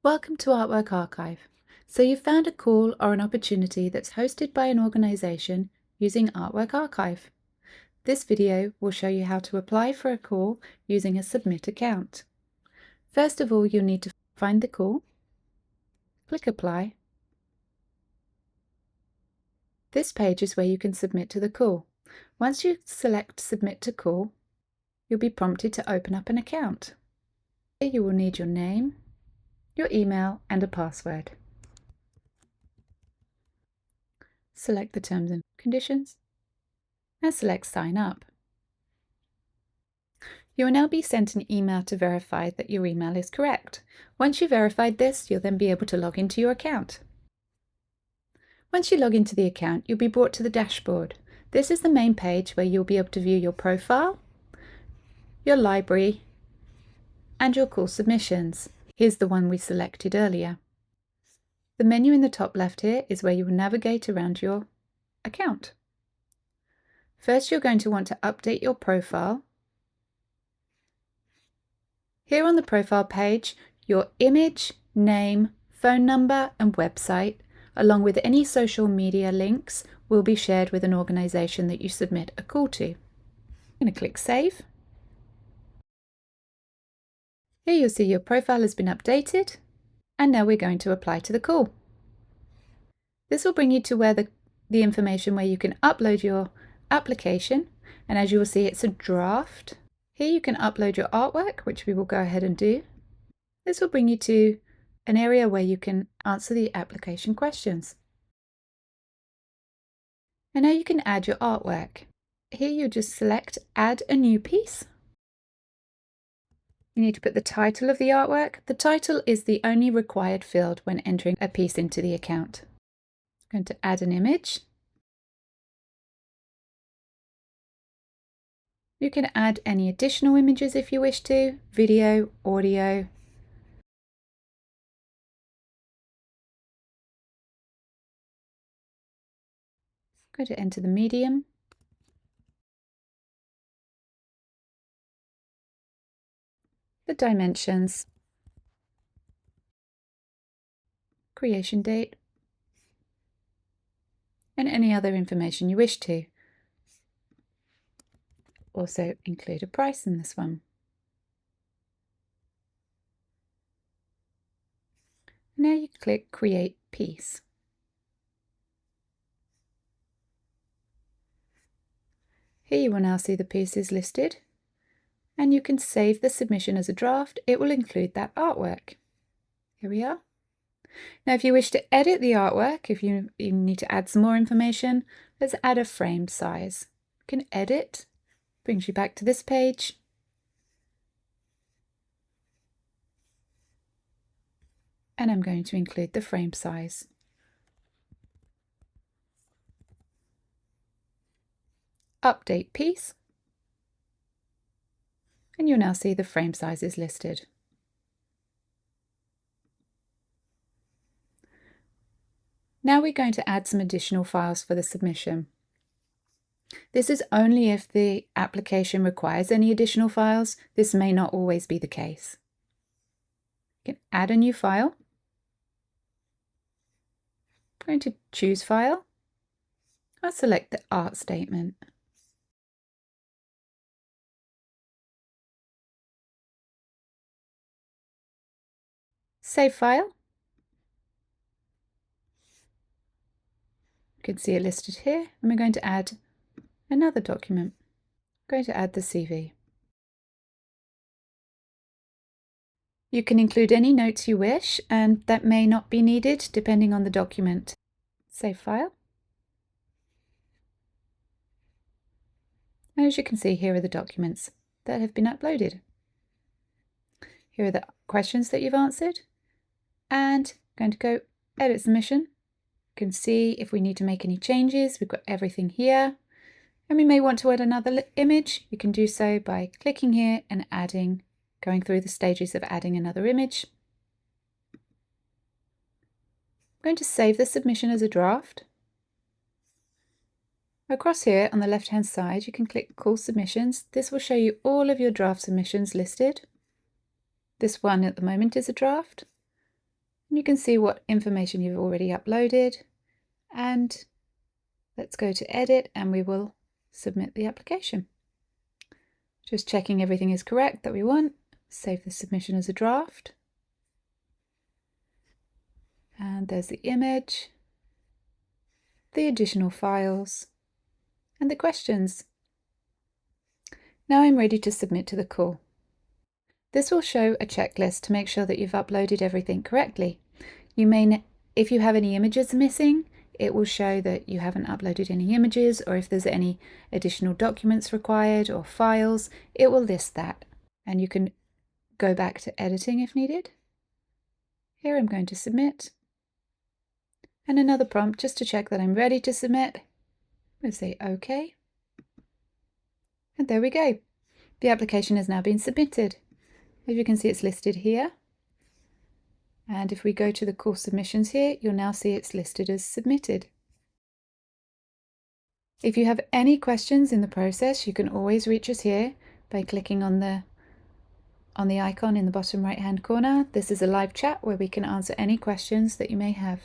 Welcome to Artwork Archive. So you've found a call or an opportunity that's hosted by an organisation using Artwork Archive. This video will show you how to apply for a call using a Submit account. First of all, you'll need to find the call, click Apply. This page is where you can submit to the call. Once you select Submit to Call, you'll be prompted to open up an account. Here you will need your name, your email and a password. Select the terms and conditions and select Sign Up. You will now be sent an email to verify that your email is correct. Once you've verified this, you'll then be able to log into your account. Once you log into the account, you'll be brought to the dashboard. This is the main page where you'll be able to view your profile, your library, and your call submissions. Here's the one we selected earlier. The menu in the top left here is where you will navigate around your account. First, you're going to want to update your profile. Here on the profile page, your image, name, phone number and website, along with any social media links, will be shared with an organisation that you submit a call to. I'm going to click Save. Here you'll see your profile has been updated, and now we're going to apply to the call. This will bring you to where the information where you can upload your application, and as you will see, it's a draft. Here you can upload your artwork, which we will go ahead and do. This will bring you to an area where you can answer the application questions. And now you can add your artwork. Here you just select Add a new piece. You need to put the title of the artwork. The title is the only required field when entering a piece into the account. I'm going to add an image. You can add any additional images if you wish to, video, audio. I'm going to enter the medium. The dimensions, creation date, and any other information you wish to. Also include a price in this one. Now you click Create Piece. Here you will now see the pieces listed, and you can save the submission as a draft. It will include that artwork. Here we are. Now if you wish to edit the artwork, if you need to add some more information, let's add a frame size. You can edit, brings you back to this page. And I'm going to include the frame size. Update piece. And you'll now see the frame size is listed. Now we're going to add some additional files for the submission. This is only if the application requires any additional files. This may not always be the case. You can add a new file. I'm going to choose File. I'll select the art statement. Save file. You can see it listed here, and we're going to add another document. I'm going to add the CV. You can include any notes you wish, and that may not be needed depending on the document. Save file. As you can see, here are the documents that have been uploaded. Here are the questions that you've answered, and I'm going to go Edit Submission. You can see if we need to make any changes, we've got everything here. And we may want to add another image. You can do so by clicking here and going through the stages of adding another image. I'm going to save the submission as a draft. Across here on the left hand side you can click Call Submissions. This will show you all of your draft submissions listed. This one at the moment is a draft. And you can see what information you've already uploaded. And let's go to edit and we will submit the application. Just checking everything is correct that we want. Save the submission as a draft. And there's the image, the additional files, and the questions. Now I'm ready to submit to the call. This will show a checklist to make sure that you've uploaded everything correctly. If you have any images missing, it will show that you haven't uploaded any images, or if there's any additional documents required or files, it will list that. And you can go back to editing if needed. Here I'm going to submit. And another prompt just to check that I'm ready to submit. We'll say OK. And there we go. The application has now been submitted. As you can see, it's listed here. And if we go to the course submissions here, you'll now see it's listed as submitted. If you have any questions in the process, you can always reach us here by clicking on the icon in the bottom right-hand corner. This is a live chat where we can answer any questions that you may have.